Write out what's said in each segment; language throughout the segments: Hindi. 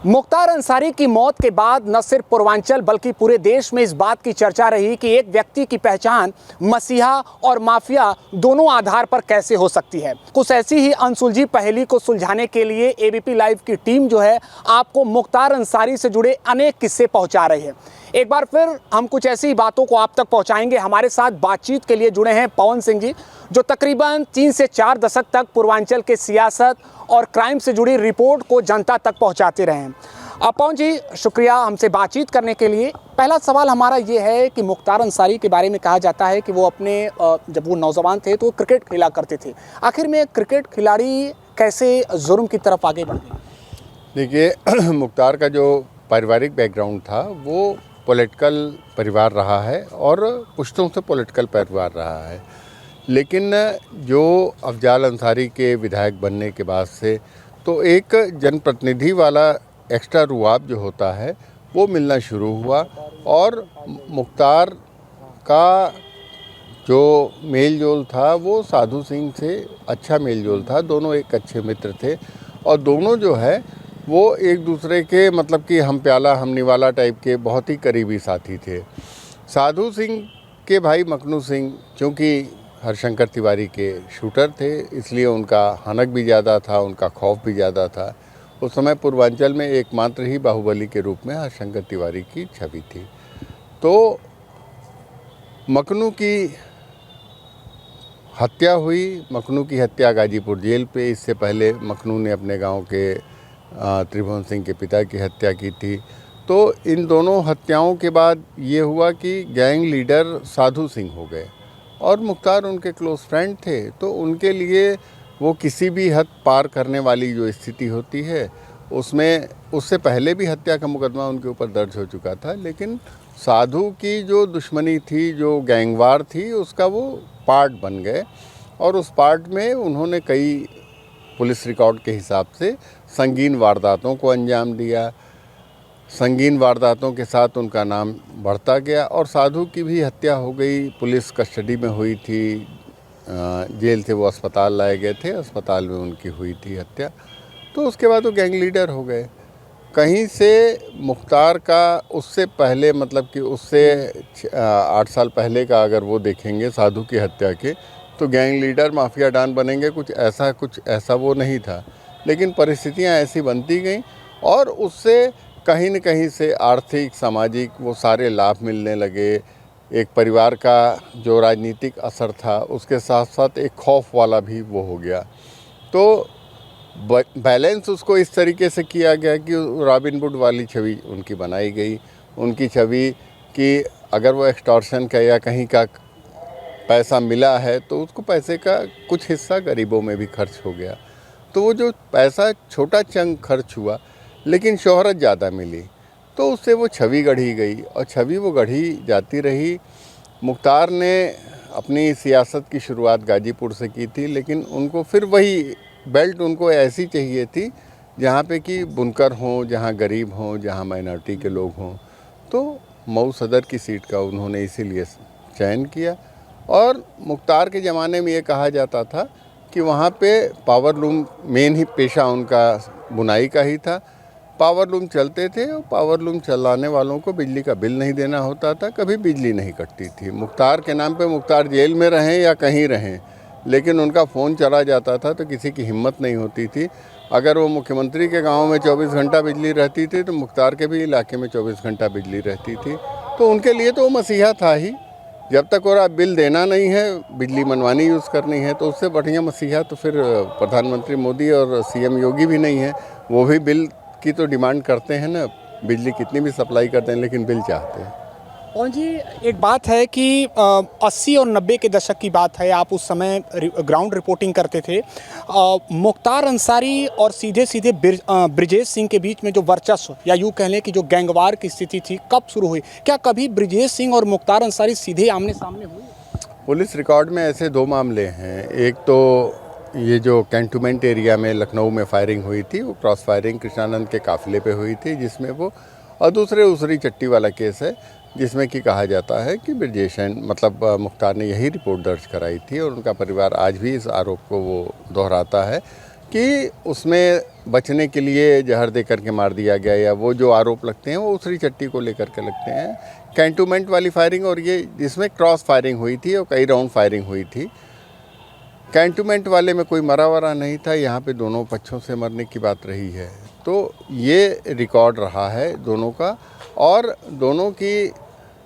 मुख्तार अंसारी की मौत के बाद न सिर्फ पूर्वांचल बल्कि पूरे देश में इस बात की चर्चा रही कि एक व्यक्ति की पहचान मसीहा और माफिया दोनों आधार पर कैसे हो सकती है। कुछ ऐसी ही अनसुलझी पहेली को सुलझाने के लिए एबीपी लाइव की टीम जो है आपको मुख्तार अंसारी से जुड़े अनेक किस्से पहुंचा रही है। एक बार फिर हम कुछ ऐसी बातों को आप तक पहुंचाएंगे। हमारे साथ बातचीत के लिए जुड़े हैं पवन सिंह जी, जो तकरीबन 3 से 4 दशक तक पूर्वांचल के सियासत और क्राइम से जुड़ी रिपोर्ट को जनता तक पहुंचाते रहे हैं। पवन जी, शुक्रिया हमसे बातचीत करने के लिए। पहला सवाल हमारा ये है कि मुख्तार अंसारी के बारे में कहा जाता है कि वो अपने जब वो नौजवान थे तो क्रिकेट खेला करते थे। आखिर में क्रिकेट खिलाड़ी कैसे जुर्म की तरफ आगे बढ़ गए? देखिए, मुख्तार का जो पारिवारिक बैकग्राउंड था वो पॉलिटिकल परिवार रहा है और पुश्तों से पॉलिटिकल परिवार रहा है, लेकिन जो अफजाल अंसारी के विधायक बनने के बाद से तो एक जनप्रतिनिधि वाला एक्स्ट्रा रुआब जो होता है वो मिलना शुरू हुआ और मुख्तार का जो मेल जोल था वो साधु सिंह से अच्छा मेल जोल था। दोनों एक अच्छे मित्र थे और दोनों जो है वो एक दूसरे के मतलब कि हम प्याला हम निवाला टाइप के बहुत ही करीबी साथी थे। साधु सिंह के भाई मखनू सिंह चूँकि हरशंकर तिवारी के शूटर थे इसलिए उनका हनक भी ज़्यादा था, उनका खौफ भी ज़्यादा था। उस समय पूर्वांचल में एकमात्र ही बाहुबली के रूप में हरशंकर तिवारी की छवि थी। तो मखनू की हत्या हुई। मखनू की हत्या गाजीपुर जेल पे, इससे पहले मखनू ने अपने गांव के त्रिभुवन सिंह के पिता की हत्या की थी। तो इन दोनों हत्याओं के बाद ये हुआ कि गैंग लीडर साधु सिंह हो गए और मुख्तार उनके क्लोज फ्रेंड थे। तो उनके लिए वो किसी भी हद पार करने वाली जो स्थिति होती है उसमें उससे पहले भी हत्या का मुकदमा उनके ऊपर दर्ज हो चुका था, लेकिन साधु की जो दुश्मनी थी, जो गैंगवार थी, उसका वो पार्ट बन गए और उस पार्ट में उन्होंने कई पुलिस रिकॉर्ड के हिसाब से संगीन वारदातों को अंजाम दिया। संगीन वारदातों के साथ उनका नाम बढ़ता गया और साधु की भी हत्या हो गई। पुलिस कस्टडी में हुई थी, जेल से वो अस्पताल लाए गए थे, अस्पताल में उनकी हुई थी हत्या। तो उसके बाद वो गैंग लीडर हो गए। कहीं से मुख्तार का उससे पहले मतलब कि उससे 8 साल पहले का अगर वो देखेंगे साधु की हत्या के, तो गैंग लीडर माफिया डॉन बनेंगे कुछ ऐसा वो नहीं था। लेकिन परिस्थितियां ऐसी बनती गईं और उससे कहीं न कहीं से आर्थिक सामाजिक वो सारे लाभ मिलने लगे। एक परिवार का जो राजनीतिक असर था उसके साथ साथ एक खौफ वाला भी वो हो गया। तो बैलेंस उसको इस तरीके से किया गया कि रॉबिन हुड वाली छवि उनकी बनाई गई। उनकी छवि कि अगर वो एक्सटॉर्शन का या कहीं का पैसा मिला है तो उसको पैसे का कुछ हिस्सा गरीबों में भी खर्च हो गया। तो वो जो पैसा छोटा चंक खर्च हुआ लेकिन शोहरत ज़्यादा मिली, तो उससे वो छवि गढ़ी गई और छवि वो गढ़ी जाती रही। मुख्तार ने अपनी सियासत की शुरुआत गाजीपुर से की थी, लेकिन उनको फिर वही बेल्ट उनको ऐसी चाहिए थी जहाँ पे कि बुनकर हों, जहाँ गरीब हों, जहाँ माइनॉरिटी के लोग हों। तो मऊ सदर की सीट का उन्होंने इसीलिए चयन किया। और मुख्तार के ज़माने में ये कहा जाता था कि वहाँ पे पावर लूम मेन ही पेशा उनका बुनाई का ही था। पावर लूम चलते थे और पावर लूम चलाने वालों को बिजली का बिल नहीं देना होता था, कभी बिजली नहीं कटती थी। मुख्तार के नाम पे मुख्तार जेल में रहें या कहीं रहें, लेकिन उनका फ़ोन चला जाता था तो किसी की हिम्मत नहीं होती थी। अगर वो मुख्यमंत्री के गांव में 24 घंटा बिजली रहती थी तो मुख्तार के भी इलाके में 24 घंटा बिजली रहती थी। तो उनके लिए तो वो मसीहा था ही। जब तक और आप बिल देना नहीं है, बिजली मनवानी यूज़ करनी है, तो उससे बढ़िया मसीहा तो फिर प्रधानमंत्री मोदी और सीएम योगी भी नहीं है। वो भी बिल की तो डिमांड करते हैं ना, बिजली कितनी भी सप्लाई करते हैं लेकिन बिल चाहते हैं। और जी एक बात है कि 80 और 90 के दशक की बात है, आप उस समय ग्राउंड रिपोर्टिंग करते थे। मुख्तार अंसारी और सीधे सीधे ब्रिजेश सिंह के बीच में जो वर्चस्व या यूँ कह लें कि जो गैंगवार की स्थिति थी, कब शुरू हुई? क्या कभी ब्रिजेश सिंह और मुख्तार अंसारी सीधे आमने सामने हुए? पुलिस रिकॉर्ड में ऐसे 2 मामले हैं। एक तो ये जो कैंटोनमेंट एरिया में लखनऊ में फायरिंग हुई थी, वो क्रॉस फायरिंग कृष्णानंद के काफिले पे हुई थी जिसमें वो, और दूसरे उसरी चट्टी वाला केस है जिसमें कि कहा जाता है कि ब्रिजेश मतलब मुख्तार ने यही रिपोर्ट दर्ज कराई थी और उनका परिवार आज भी इस आरोप को वो दोहराता है कि उसमें बचने के लिए जहर दे करके मार दिया गया, या वो जो आरोप लगते हैं वो उसरी चट्टी को लेकर के लगते हैं। कैंटोनमेंट वाली फायरिंग और ये जिसमें क्रॉस फायरिंग हुई थी और कई राउंड फायरिंग हुई थी। कैंटोनमेंट वाले में कोई मरा वरा नहीं था, यहाँ पे दोनों पक्षों से मरने की बात रही है। तो ये रिकॉर्ड रहा है दोनों का। और दोनों की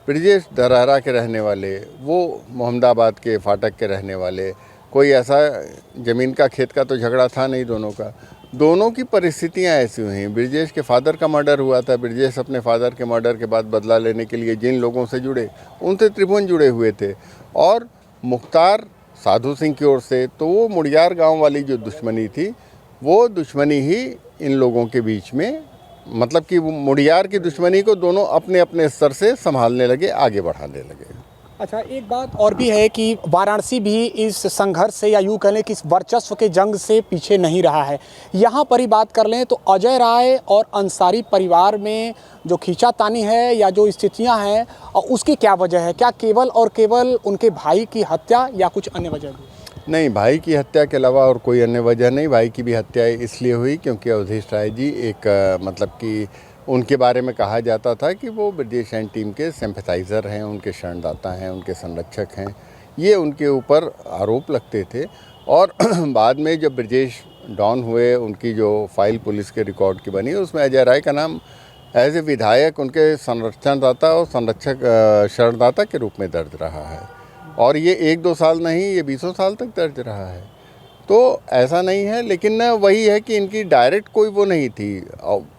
ब्रजेश दरहरा के रहने वाले, वो मोहम्मदाबाद के फाटक के रहने वाले, कोई ऐसा ज़मीन का खेत का तो झगड़ा था नहीं दोनों का। दोनों की परिस्थितियां ऐसी हुई। ब्रजेश के फादर का मर्डर हुआ था। ब्रजेश अपने फादर के मर्डर के बाद बदला लेने के लिए जिन लोगों से जुड़े उनसे त्रिभुवन जुड़े हुए थे। और मुख्तार साधु सिंह की ओर से तो वो मुड़ियार गांव वाली जो दुश्मनी थी, वो दुश्मनी ही इन लोगों के बीच में, मतलब कि मुड़ियार की दुश्मनी को दोनों अपने अपने स्तर से संभालने लगे, आगे बढ़ाने लगे। अच्छा, एक बात और भी है कि वाराणसी भी इस संघर्ष से, या यूँ कह लें कि इस वर्चस्व के जंग से पीछे नहीं रहा है। यहाँ पर ही बात कर लें तो अजय राय और अंसारी परिवार में जो खींचातानी है या जो स्थितियाँ हैं, और उसकी क्या वजह है? क्या केवल और केवल उनके भाई की हत्या या कुछ अन्य वजह भी? नहीं, भाई की हत्या के अलावा और कोई अन्य वजह नहीं। भाई की भी हत्या इसलिए हुई क्योंकि अवधेश राय जी एक मतलब कि उनके बारे में कहा जाता था कि वो ब्रजेश एंड टीम के सिंपैथाइज़र हैं, उनके शरणदाता हैं, उनके संरक्षक हैं। ये उनके ऊपर आरोप लगते थे। और बाद में जब ब्रजेश डॉन हुए, उनकी जो फाइल पुलिस के रिकॉर्ड की बनी, उसमें अजय राय का नाम एज ए विधायक उनके संरक्षणदाता और संरक्षक शरणदाता के रूप में दर्ज रहा है। और ये 1-2 साल नहीं, ये 20 साल तक दर्ज रहा है। तो ऐसा नहीं है, लेकिन वही है कि इनकी डायरेक्ट कोई वो नहीं थी।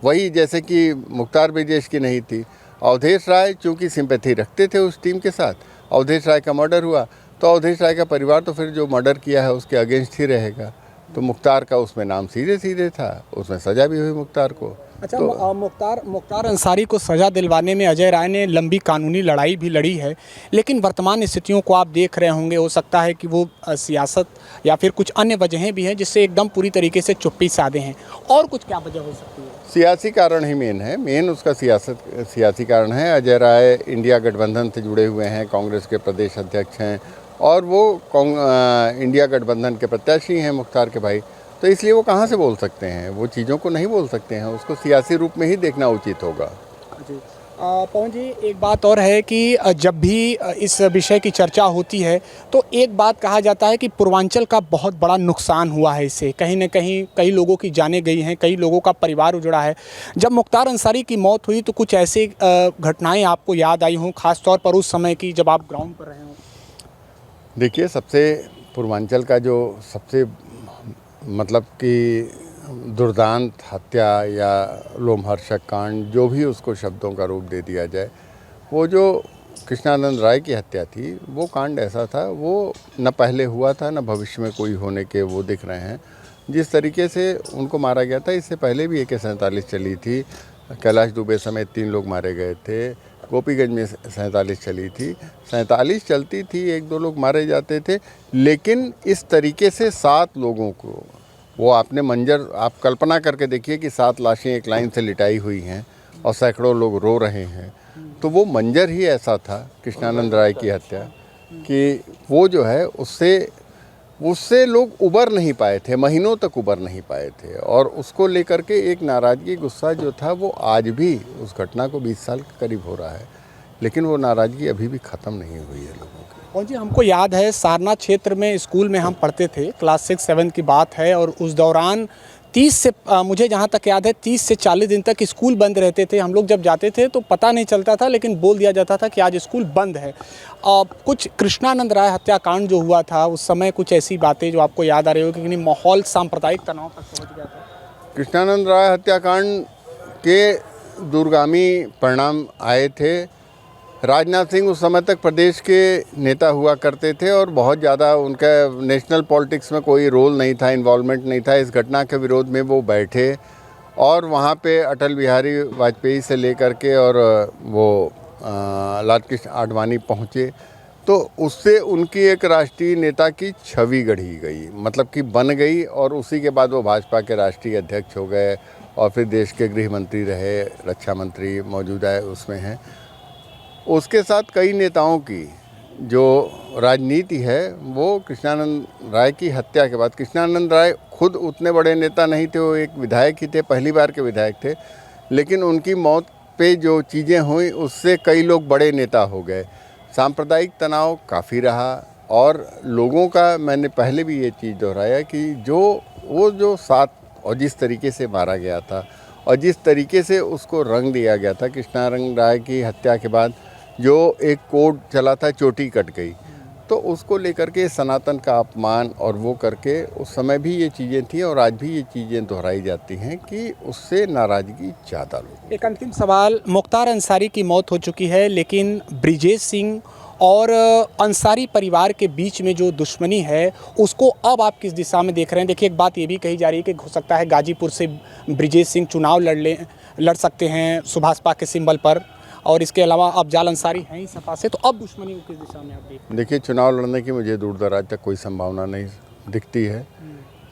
वही जैसे कि मुख्तार ब्रजेश की नहीं थी। अवधेश राय चूँकि सिंपैथी रखते थे उस टीम के साथ, अवधेश राय का मर्डर हुआ तो अवधेश राय का परिवार तो फिर जो मर्डर किया है उसके अगेंस्ट ही रहेगा। तो मुख्तार का उसमें नाम सीधे सीधे था, उसमें सज़ा भी हुई मुख्तार को। अच्छा, तो मुख्तार अंसारी को सज़ा दिलवाने में अजय राय ने लंबी कानूनी लड़ाई भी लड़ी है, लेकिन वर्तमान स्थितियों को आप देख रहे होंगे, हो सकता है कि वो सियासत या फिर कुछ अन्य वजहें भी हैं जिससे एकदम पूरी तरीके से चुप्पी साधे हैं। और कुछ क्या वजह हो सकती है? सियासी कारण ही मेन है, मेन उसका सियासी कारण है। अजय राय इंडिया गठबंधन से जुड़े हुए हैं, कांग्रेस के प्रदेश अध्यक्ष हैं और वो इंडिया गठबंधन के प्रत्याशी हैं मुख्तार के भाई। तो इसलिए वो कहाँ से बोल सकते हैं, वो चीज़ों को नहीं बोल सकते हैं, उसको सियासी रूप में ही देखना उचित होगा। जी, पवन जी, एक बात और है कि जब भी इस विषय की चर्चा होती है तो एक बात कहा जाता है कि पूर्वांचल का बहुत बड़ा नुकसान हुआ है इससे। कहीं न कहीं कई लोगों की जानें गई हैं, कई लोगों का परिवार उजड़ा है। जब मुख्तार अंसारी की मौत हुई तो कुछ ऐसी घटनाएं आपको याद आई हों, ख़ास तौर पर उस समय की जब आप ग्राउंड पर रहे हों? देखिए, सबसे पूर्वांचल का जो सबसे मतलब कि दुर्दांत हत्या या लोमहर्षक कांड, जो भी उसको शब्दों का रूप दे दिया जाए, वो जो कृष्णानंद राय की हत्या थी, वो कांड ऐसा था, वो न पहले हुआ था न भविष्य में कोई होने के वो दिख रहे हैं। जिस तरीके से उनको मारा गया था, इससे पहले भी AK-47 चली थी, कैलाश दुबे समेत 3 लोग मारे गए थे, गोपीगंज में 47 चली थी, 47 चलती थी, 1-2 लोग मारे जाते थे। लेकिन इस तरीके से 7 लोगों को, वो आपने मंजर आप कल्पना करके देखिए कि 7 लाशें एक लाइन से लिटाई हुई हैं और सैकड़ों लोग रो रहे हैं। तो वो मंजर ही ऐसा था कृष्णानंद राय की हत्या कि वो जो है उससे लोग उबर नहीं पाए थे, महीनों तक उबर नहीं पाए थे। और उसको लेकर के एक नाराज़गी, गुस्सा जो था, वो आज भी उस घटना को 20 साल के करीब हो रहा है, लेकिन वो नाराज़गी अभी भी ख़त्म नहीं हुई है लोगों की। और जी, हमको याद है सारनाथ क्षेत्र में स्कूल में हम पढ़ते थे, क्लास 6-7 की बात है, और उस दौरान 30 से मुझे जहाँ तक याद है 30 से 40 दिन तक स्कूल बंद रहते थे। हम लोग जब जाते थे तो पता नहीं चलता था, लेकिन बोल दिया जाता था कि आज स्कूल बंद है। कुछ कृष्णानंद राय हत्याकांड जो हुआ था उस समय, कुछ ऐसी बातें जो आपको याद आ रही हो कि माहौल सांप्रदायिक तनाव तक पहुँच गया था? कृष्णानंद राय हत्याकांड के दूरगामी परिणाम आए थे। राजनाथ सिंह उस समय तक प्रदेश के नेता हुआ करते थे और बहुत ज़्यादा उनका नेशनल पॉलिटिक्स में कोई रोल नहीं था, इन्वॉल्वमेंट नहीं था। इस घटना के विरोध में वो बैठे और वहाँ पे अटल बिहारी वाजपेयी से लेकर के और वो लालकृष्ण आडवाणी पहुँचे, तो उससे उनकी एक राष्ट्रीय नेता की छवि गढ़ी गई, मतलब कि बन गई। और उसी के बाद वो भाजपा के राष्ट्रीय अध्यक्ष हो गए और फिर देश के गृह मंत्री रहे, रक्षा मंत्री मौजूदा उसमें हैं। उसके साथ कई नेताओं की जो राजनीति है वो कृष्णानंद राय की हत्या के बाद, कृष्णानंद राय खुद उतने बड़े नेता नहीं थे, वो एक विधायक ही थे, पहली बार के विधायक थे, लेकिन उनकी मौत पे जो चीज़ें हुई उससे कई लोग बड़े नेता हो गए। सांप्रदायिक तनाव काफ़ी रहा और लोगों का, मैंने पहले भी ये चीज़ दोहराया कि जो साथ और जिस तरीके से मारा गया था और जिस तरीके से उसको रंग दिया गया था, कृष्णानंद राय की हत्या के बाद जो एक कोड चला था चोटी कट गई, तो उसको लेकर के सनातन का अपमान और वो करके उस समय भी ये चीज़ें थी और आज भी ये चीज़ें दोहराई जाती हैं कि उससे नाराज़गी ज़्यादा लोग। एक अंतिम सवाल, मुख्तार अंसारी की मौत हो चुकी है, लेकिन ब्रिजेश सिंह और अंसारी परिवार के बीच में जो दुश्मनी है उसको अब आप किस दिशा में देख रहे हैं? देखिए, एक बात ये भी कही जा रही है कि हो सकता है गाजीपुर से ब्रिजेश सिंह चुनाव लड़ सकते हैं सुभाषपा के सिंबल पर, और इसके अलावा अफजाल अंसारी हैं ही सपा से, तो अब दुश्मनी को किस दिशा में आप देख रहे हैं? देखिए, चुनाव लड़ने की मुझे दूर दराज तक कोई संभावना नहीं दिखती है।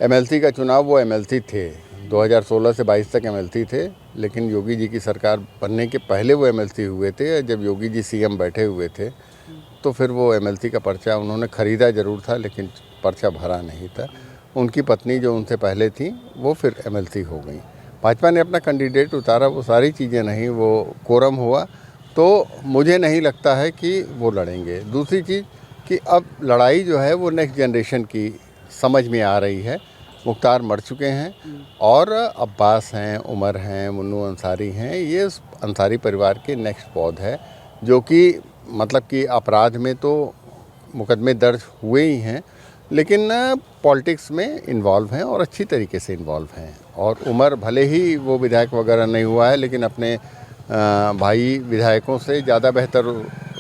एमएलसी का चुनाव, वो एमएलसी थे 2016 से 22 तक एमएलसी थे, लेकिन योगी जी की सरकार बनने के पहले वो एमएलसी हुए थे। जब योगी जी सीएम बैठे हुए थे तो फिर वो एमएलसी का पर्चा उन्होंने ख़रीदा ज़रूर था, लेकिन पर्चा भरा नहीं था। उनकी पत्नी जो उनसे पहले थी वो फिर एमएलसी हो गई। भाजपा ने अपना कैंडिडेट उतारा, वो सारी चीज़ें नहीं, वो कोरम हुआ, तो मुझे नहीं लगता है कि वो लड़ेंगे। दूसरी चीज़ कि अब लड़ाई जो है वो नेक्स्ट जनरेशन की समझ में आ रही है। मुख्तार मर चुके हैं और अब्बास हैं, उमर हैं, मुन्नू अंसारी हैं, ये अंसारी परिवार के नेक्स्ट पौध है, जो कि मतलब कि अपराध में तो मुकदमे दर्ज हुए ही हैं, लेकिन पॉलिटिक्स में इन्वॉल्व हैं और अच्छी तरीके से इन्वॉल्व हैं। और उमर भले ही वो विधायक वगैरह नहीं हुआ है, लेकिन अपने भाई विधायकों से ज़्यादा बेहतर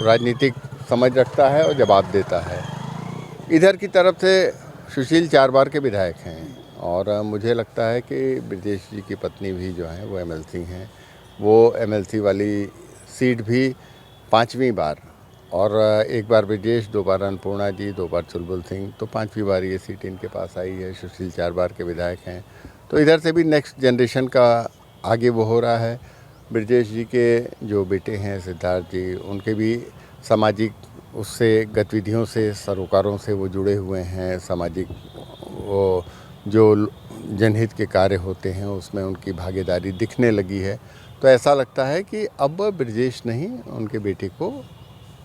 राजनीतिक समझ रखता है और जवाब देता है। इधर की तरफ से सुशील 4 बार के विधायक हैं और मुझे लगता है कि ब्रिजेश जी की पत्नी भी जो हैं वो एमएलसी हैं। वो एमएलसी वाली सीट भी 5वीं बार, और एक बार ब्रिजेश, 2 बार अन्नपूर्णा जी, 2 बार चुलबुल सिंह, तो 5वीं बार ये सीट इनके पास आई है। सुशील 4 बार के विधायक हैं, तो इधर से भी नेक्स्ट जनरेशन का आगे वो हो रहा है। ब्रिजेश जी के जो बेटे हैं सिद्धार्थ जी, उनके भी सामाजिक उससे गतिविधियों से, सरोकारों से वो जुड़े हुए हैं। सामाजिक वो जो जनहित के कार्य होते हैं उसमें उनकी भागीदारी दिखने लगी है। तो ऐसा लगता है कि अब ब्रिजेश नहीं, उनके बेटे को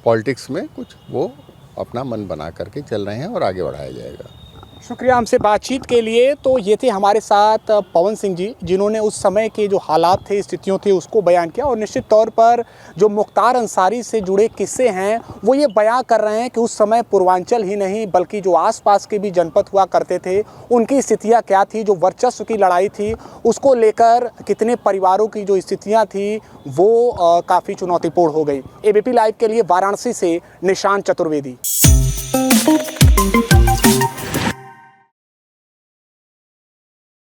पॉलिटिक्स में कुछ वो अपना मन बना करके चल रहे हैं और आगे बढ़ाया जाएगा। शुक्रिया हमसे बातचीत के लिए। तो ये थे हमारे साथ पवन सिंह जी, जिन्होंने उस समय के जो हालात थे, स्थितियों थे, उसको बयान किया, और निश्चित तौर पर जो मुख्तार अंसारी से जुड़े किस्से हैं वो ये बयां कर रहे हैं कि उस समय पूर्वांचल ही नहीं बल्कि जो आसपास के भी जनपद हुआ करते थे उनकी स्थितियां क्या थी, जो वर्चस्व की लड़ाई थी उसको लेकर कितने परिवारों की जो स्थितियाँ थी वो काफ़ी चुनौतीपूर्ण हो गई। एबीपी लाइव के लिए वाराणसी से निशांत चतुर्वेदी।